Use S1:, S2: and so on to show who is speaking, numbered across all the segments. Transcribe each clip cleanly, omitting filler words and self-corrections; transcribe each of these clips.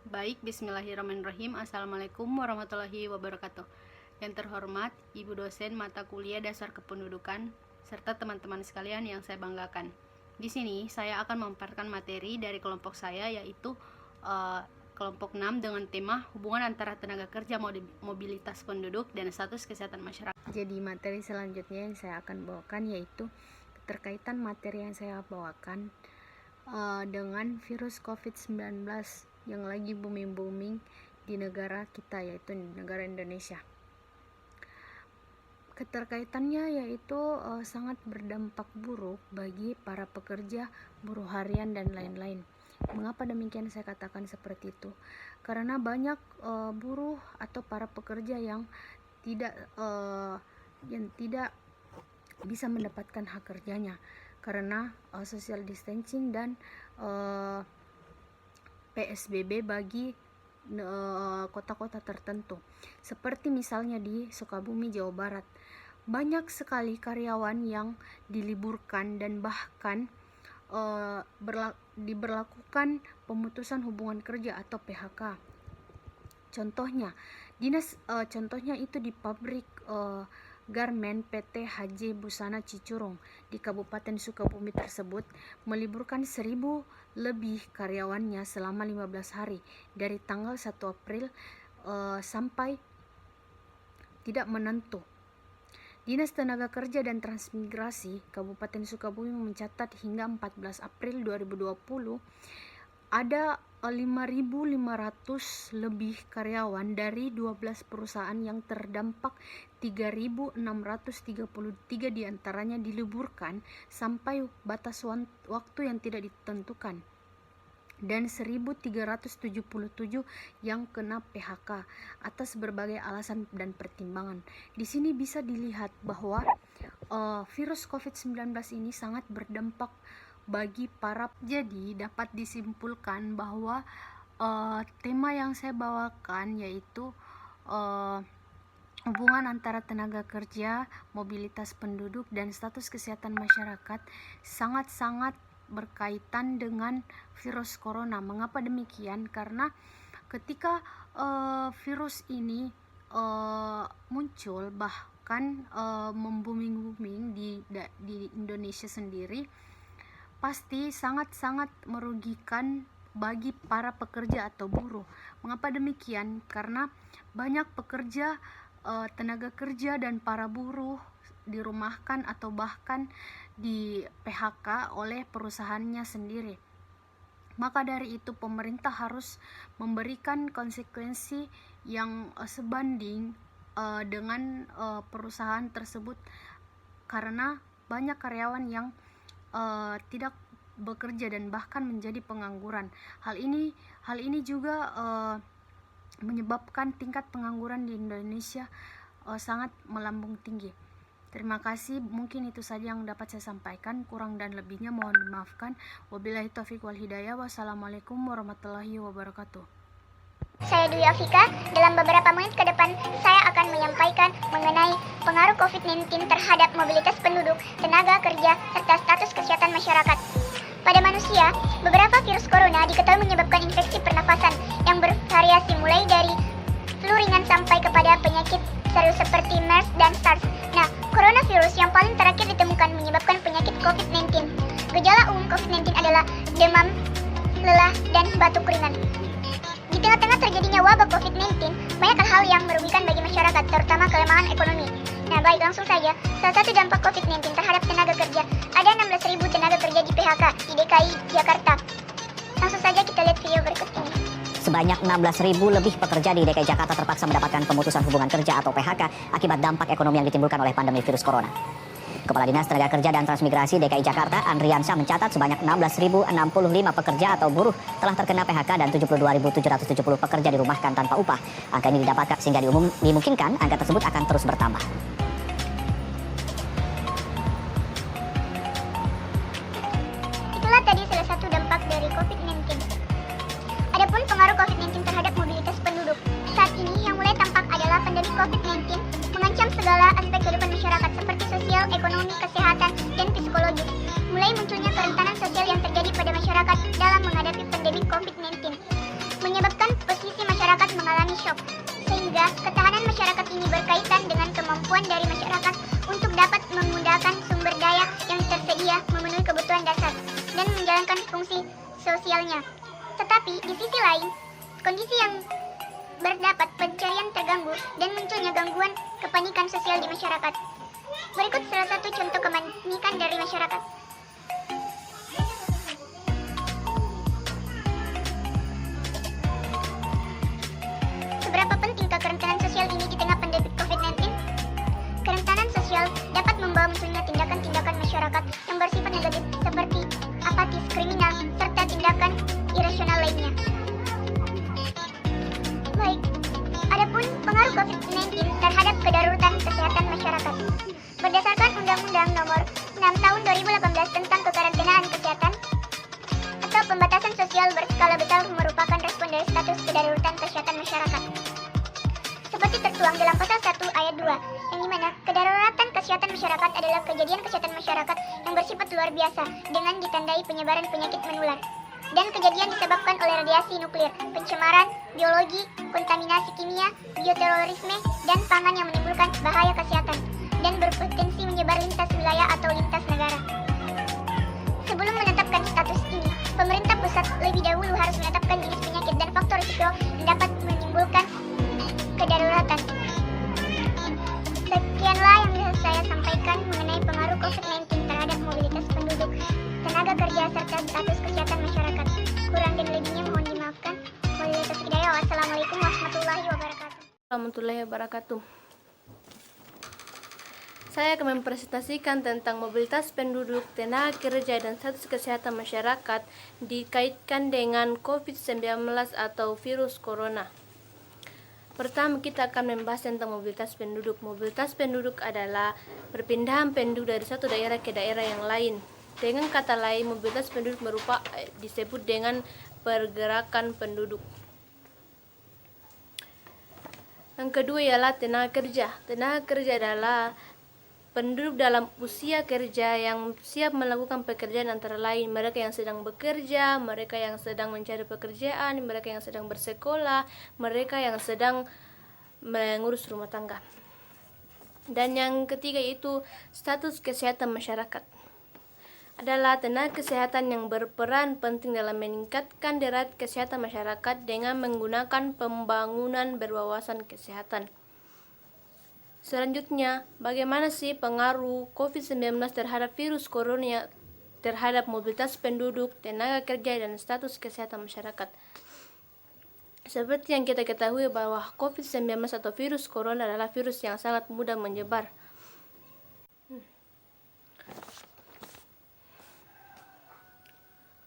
S1: Baik, bismillahirrahmanirrahim. Assalamualaikum warahmatullahi wabarakatuh. Yang terhormat, Ibu dosen mata kuliah dasar kependudukan, serta teman-teman sekalian yang saya banggakan. Di sini saya akan memaparkan materi dari kelompok saya, yaitu kelompok 6 dengan tema hubungan antara tenaga kerja, mobilitas penduduk, dan status kesehatan masyarakat. Jadi materi selanjutnya yang saya akan bawakan yaitu keterkaitan materi yang saya bawakan dengan virus COVID-19 yang lagi booming di negara kita, yaitu negara Indonesia. Keterkaitannya yaitu sangat berdampak buruk bagi para pekerja, buruh harian, dan lain-lain. Mengapa demikian saya katakan seperti itu? Karena banyak buruh atau para pekerja yang tidak bisa mendapatkan hak kerjanya karena social distancing dan PSBB bagi kota-kota tertentu, seperti misalnya di Sukabumi, Jawa Barat. Banyak sekali karyawan yang diliburkan dan bahkan diberlakukan pemutusan hubungan kerja atau PHK. Contohnya itu di pabrik garmen PT HJ Busana Cicurug di Kabupaten Sukabumi tersebut meliburkan 1.000 lebih karyawannya selama 15 hari dari tanggal 1 April sampai tidak menentu. Dinas Tenaga Kerja dan Transmigrasi Kabupaten Sukabumi mencatat hingga 14 April 2020 ada 5.500 lebih karyawan dari 12 perusahaan yang terdampak. 3.633 diantaranya diliburkan sampai batas waktu yang tidak ditentukan, dan 1.377 yang kena PHK atas berbagai alasan dan pertimbangan. Di sini bisa dilihat bahwa virus COVID-19 ini sangat berdampak bagi para. Jadi dapat disimpulkan bahwa tema yang saya bawakan yaitu hubungan antara tenaga kerja, mobilitas penduduk, dan status kesehatan masyarakat sangat-sangat berkaitan dengan virus corona. Mengapa demikian? Karena ketika virus ini muncul, bahkan membooming di Indonesia sendiri, pasti sangat-sangat merugikan bagi para pekerja atau buruh. Mengapa demikian? Karena banyak pekerja, tenaga kerja, dan para buruh dirumahkan atau bahkan di PHK oleh perusahaannya sendiri. Maka dari itu pemerintah harus memberikan konsekuensi yang sebanding dengan perusahaan tersebut, karena banyak karyawan yang tidak bekerja dan bahkan menjadi pengangguran. Hal ini juga menyebabkan tingkat pengangguran di Indonesia sangat melambung tinggi. Terima kasih, mungkin itu saja yang dapat saya sampaikan. Kurang dan lebihnya mohon dimaafkan. Wabillahi taufiq wal hidayah. Wassalamualaikum warahmatullahi wabarakatuh.
S2: Saya Dwi Afika. Dalam beberapa menit ke depan saya akan menyampaikan mengenai pengaruh COVID-19 terhadap mobilitas penduduk, tenaga kerja, serta status kesehatan masyarakat. Pada manusia, beberapa virus corona diketahui menyebabkan infeksi pernafasan yang bervariasi mulai dari flu ringan sampai kepada penyakit serius seperti MERS dan SARS. Nah, coronavirus yang paling terakhir ditemukan menyebabkan penyakit COVID-19. Gejala umum COVID-19 adalah demam, lelah, dan batuk ringan. Di tengah-tengah terjadinya wabah COVID-19, banyak hal yang merugikan bagi masyarakat, terutama kelemahan ekonomi. Nah, baik, langsung saja. Salah satu dampak COVID-19 terhadap tenaga kerja, ada 16.000 tenaga kerja di PHK di DKI Jakarta. Langsung saja kita lihat video berikut ini.
S3: Sebanyak 16.000 lebih pekerja di DKI Jakarta terpaksa mendapatkan pemutusan hubungan kerja atau PHK akibat dampak ekonomi yang ditimbulkan oleh pandemi virus corona. Kepala Dinas Tenaga Kerja dan Transmigrasi DKI Jakarta, Andriansyah, mencatat sebanyak 16.065 pekerja atau buruh telah terkena PHK dan 72.770 pekerja dirumahkan tanpa upah. Angka ini didapatkan sehingga dimungkinkan angka tersebut akan terus bertambah.
S2: Itulah tadi salah satu dampak dari COVID-19. Adapun pengaruh COVID-19 terhadap mobilitas penduduk. Saat ini yang mulai tampak adalah pandemi COVID-19 mengancam segala aspek kehidupan masyarakat seperti sosial, ekonomi, kesehatan, dan psikologis. Mulai munculnya kerentanan sosial yang terjadi pada masyarakat dalam menghadapi pandemi COVID-19, menyebabkan masyarakat mengalami shock, sehingga ketahanan masyarakat ini berkaitan dengan kemampuan dari masyarakat untuk dapat menggunakan sumber daya yang tersedia memenuhi kebutuhan dasar dan menjalankan fungsi sosialnya. Tetapi di sisi lain, kondisi yang berdapat pencarian terganggu dan munculnya gangguan kepanikan sosial di masyarakat. Berikut salah satu contoh kepanikan dari masyarakat. Seberapa pentingkah kerentanan sosial ini di tengah pandemi COVID-19? Kerentanan sosial dapat membawa munculnya tindakan-tindakan masyarakat yang bersifat negatif seperti apatis, kriminal, serta tindakan irasional lainnya. Baik, adapun pengaruh COVID-19 terhadap kedaruratan kesehatan masyarakat. Berdasarkan Undang-Undang Nomor 6 Tahun 2018 tentang kekarantinaan kesehatan atau pembatasan sosial berskala besar merupakan respon dari status kedaruratan kesehatan masyarakat. Seperti tertuang dalam pasal 1 ayat 2, yang dimana kedaruratan kesehatan masyarakat adalah kejadian kesehatan masyarakat yang bersifat luar biasa dengan ditandai penyebaran penyakit menular dan kejadian disebabkan oleh radiasi nuklir, pencemaran, biologi, kontaminasi kimia, bioterorisme, dan pangan yang menimbulkan bahaya kesehatan dan berpotensi menyebar lintas wilayah atau lintas negara. Sebelum menetapkan status ini, pemerintah pusat lebih dahulu harus menetapkan jenis penyakit dan faktor risiko yang dapat menimbulkan kedaruratan. Sekianlah yang bisa saya sampaikan mengenai pengaruh COVID-19 terhadap mobilitas penduduk, tenaga kerja, serta status kesehatan masyarakat. Kurang dan lebihnya mohon dimaafkan. Wabillahi taufiq hidayah. Wassalamualaikum warahmatullahi wabarakatuh.
S1: Warahmatullahi wabarakatuh. Saya akan mempresentasikan tentang mobilitas penduduk, tenaga kerja, dan status kesehatan masyarakat dikaitkan dengan COVID-19 atau virus corona. Pertama, kita akan membahas tentang mobilitas penduduk. Mobilitas penduduk adalah perpindahan penduduk dari satu daerah ke daerah yang lain. Dengan kata lain, mobilitas penduduk disebut dengan pergerakan penduduk. Yang kedua ialah tenaga kerja. Tenaga kerja adalah penduduk dalam usia kerja yang siap melakukan pekerjaan antara lain mereka yang sedang bekerja, mereka yang sedang mencari pekerjaan, mereka yang sedang bersekolah, mereka yang sedang mengurus rumah tangga. Dan yang ketiga itu status kesehatan masyarakat. Adalah tenaga kesehatan yang berperan penting dalam meningkatkan derajat kesehatan masyarakat dengan menggunakan pembangunan berwawasan kesehatan. Selanjutnya, bagaimana sih pengaruh COVID-19 terhadap virus corona terhadap mobilitas penduduk, tenaga kerja, dan status kesehatan masyarakat? Seperti yang kita ketahui bahwa COVID-19 atau virus corona adalah virus yang sangat mudah menyebar.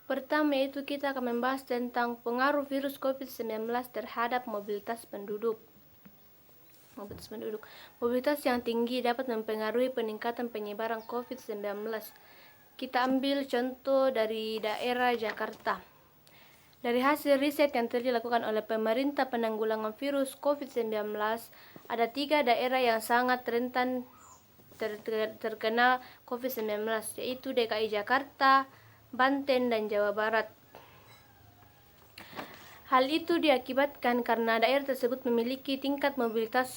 S1: Pertama itu kita akan membahas tentang pengaruh virus COVID-19 terhadap mobilitas penduduk. Mobilitas yang tinggi dapat mempengaruhi peningkatan penyebaran COVID-19. Kita ambil contoh dari daerah Jakarta. Dari hasil riset yang telah dilakukan oleh pemerintah penanggulangan virus COVID-19, ada 3 daerah yang sangat rentan terkena COVID-19, yaitu DKI Jakarta, Banten, dan Jawa Barat. Hal itu diakibatkan karena daerah tersebut memiliki tingkat mobilitas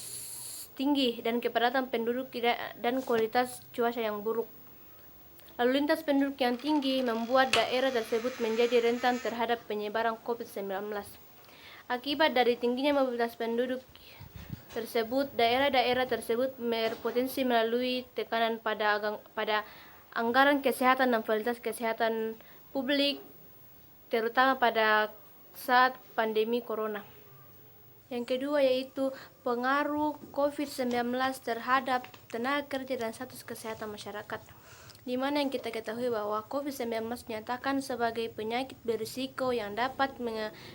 S1: tinggi dan kepadatan penduduk dan kualitas cuaca yang buruk. Lalu lintas penduduk yang tinggi membuat daerah tersebut menjadi rentan terhadap penyebaran COVID-19. Akibat dari tingginya mobilitas penduduk tersebut, daerah-daerah tersebut berpotensi melalui tekanan pada anggaran kesehatan dan fasilitas kesehatan publik, terutama pada saat pandemi corona. Yang kedua yaitu pengaruh COVID-19 terhadap tenaga kerja dan status kesehatan masyarakat, di mana yang kita ketahui bahwa COVID-19 dinyatakan sebagai penyakit berisiko yang dapat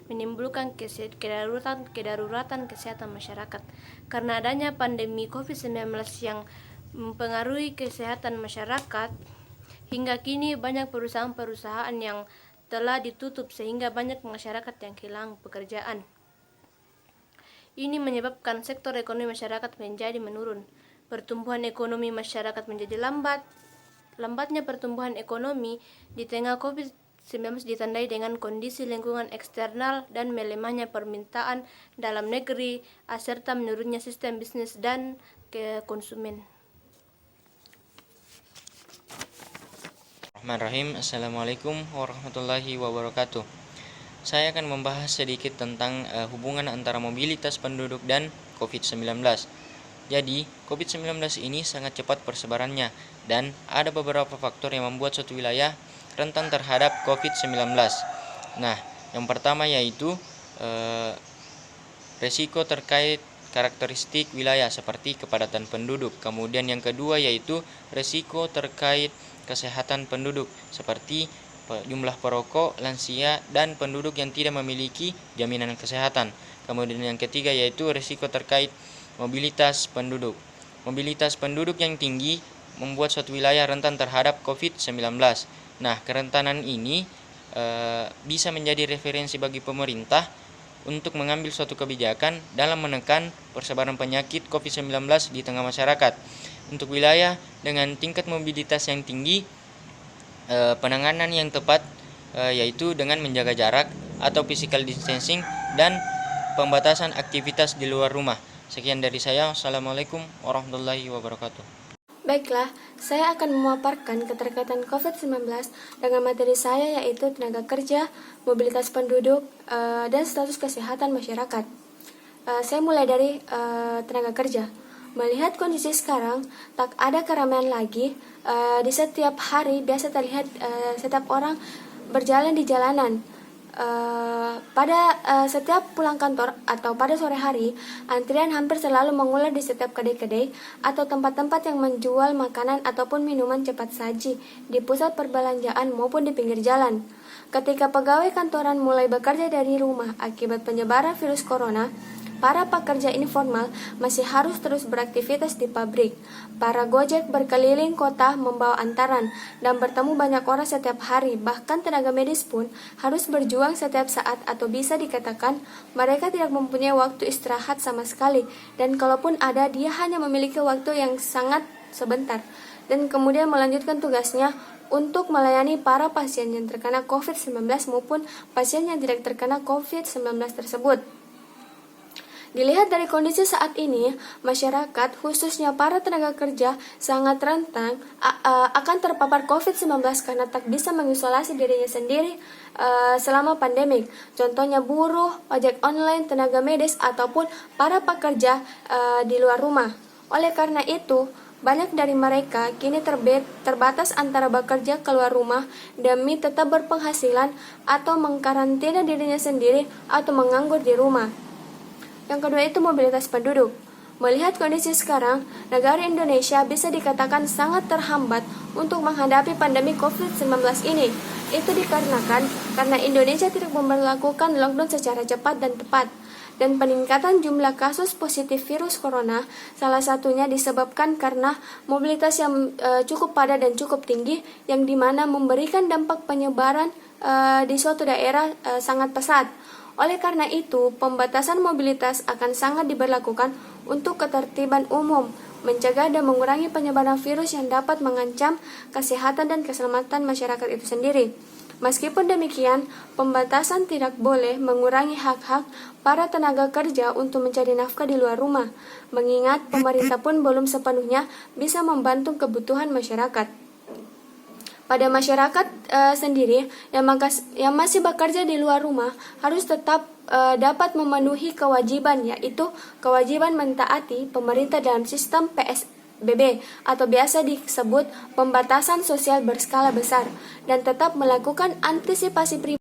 S1: menimbulkan kedaruratan kesehatan masyarakat. Karena adanya pandemi COVID-19 yang mempengaruhi kesehatan masyarakat, hingga kini banyak perusahaan-perusahaan yang telah ditutup sehingga banyak masyarakat yang kehilangan pekerjaan. Ini menyebabkan sektor ekonomi masyarakat menjadi menurun. Pertumbuhan ekonomi masyarakat menjadi lambat. Lambatnya pertumbuhan ekonomi di tengah COVID-19
S4: COVID-19 ditandai dengan kondisi lingkungan eksternal dan melemahnya permintaan dalam negeri, serta menurunnya sistem bisnis dan ke konsumen.
S5: Bismillahirrahmanirrahim. Assalamualaikum warahmatullahi wabarakatuh. Saya akan membahas sedikit tentang hubungan antara mobilitas penduduk dan COVID-19. Jadi, COVID-19 ini sangat cepat persebarannya dan ada beberapa faktor yang membuat suatu wilayah rentan terhadap COVID-19. Nah, yang pertama yaitu resiko terkait karakteristik wilayah seperti kepadatan penduduk. Kemudian yang kedua yaitu resiko terkait kesehatan penduduk seperti jumlah perokok, lansia, dan penduduk yang tidak memiliki jaminan kesehatan. Kemudian yang ketiga yaitu resiko terkait mobilitas penduduk. Mobilitas penduduk yang tinggi membuat suatu wilayah rentan terhadap COVID-19. Nah, kerentanan ini bisa menjadi referensi bagi pemerintah untuk mengambil suatu kebijakan dalam menekan persebaran penyakit COVID-19 di tengah masyarakat. Untuk wilayah dengan tingkat mobilitas yang tinggi, penanganan yang tepat yaitu dengan menjaga jarak atau physical distancing dan pembatasan aktivitas di luar rumah. Sekian dari saya. Assalamualaikum warahmatullahi wabarakatuh.
S4: Baiklah, saya akan memaparkan keterkaitan COVID-19 dengan materi saya yaitu tenaga kerja, mobilitas penduduk, dan status kesehatan masyarakat. Saya mulai dari tenaga kerja. Melihat kondisi sekarang, tak ada keramaian lagi. Di setiap hari biasa terlihat setiap orang berjalan di jalanan. Pada setiap pulang kantor atau pada sore hari, antrian hampir selalu mengular di setiap kedai-kedai atau tempat-tempat yang menjual makanan ataupun minuman cepat saji di pusat perbelanjaan maupun di pinggir jalan. Ketika pegawai kantoran mulai bekerja dari rumah akibat penyebaran virus corona, para pekerja informal masih harus terus beraktivitas di pabrik. Para Gojek berkeliling kota membawa antaran dan bertemu banyak orang setiap hari. Bahkan tenaga medis pun harus berjuang setiap saat atau bisa dikatakan mereka tidak mempunyai waktu istirahat sama sekali. Dan kalaupun ada, dia hanya memiliki waktu yang sangat sebentar. Dan kemudian melanjutkan tugasnya untuk melayani para pasien yang terkena COVID-19 maupun pasien yang tidak terkena COVID-19 tersebut. Dilihat dari kondisi saat ini, masyarakat khususnya para tenaga kerja sangat rentan akan terpapar COVID-19 karena tak bisa mengisolasi dirinya sendiri selama pandemik. Contohnya buruh, ojek online, tenaga medis, ataupun para pekerja di luar rumah. Oleh karena itu, banyak dari mereka kini terbatas antara bekerja keluar rumah demi tetap berpenghasilan atau mengkarantina dirinya sendiri atau menganggur di rumah. Yang kedua itu mobilitas penduduk. Melihat kondisi sekarang, negara Indonesia bisa dikatakan sangat terhambat untuk menghadapi pandemi COVID-19 ini. Itu dikarenakan karena Indonesia tidak memberlakukan lockdown secara cepat dan tepat. Dan peningkatan jumlah kasus positif virus corona salah satunya disebabkan karena mobilitas yang cukup padat dan cukup tinggi yang dimana memberikan dampak penyebaran di suatu daerah sangat pesat. Oleh karena itu, pembatasan mobilitas akan sangat diberlakukan untuk ketertiban umum, mencegah dan mengurangi penyebaran virus yang dapat mengancam kesehatan dan keselamatan masyarakat itu sendiri. Meskipun demikian, pembatasan tidak boleh mengurangi hak-hak para tenaga kerja untuk mencari nafkah di luar rumah, mengingat pemerintah pun belum sepenuhnya bisa membantu kebutuhan masyarakat. Pada masyarakat sendiri yang masih bekerja di luar rumah harus tetap dapat memenuhi kewajiban, yaitu kewajiban mentaati pemerintah dalam sistem PSBB atau biasa disebut pembatasan sosial berskala besar, dan tetap melakukan antisipasi pribadi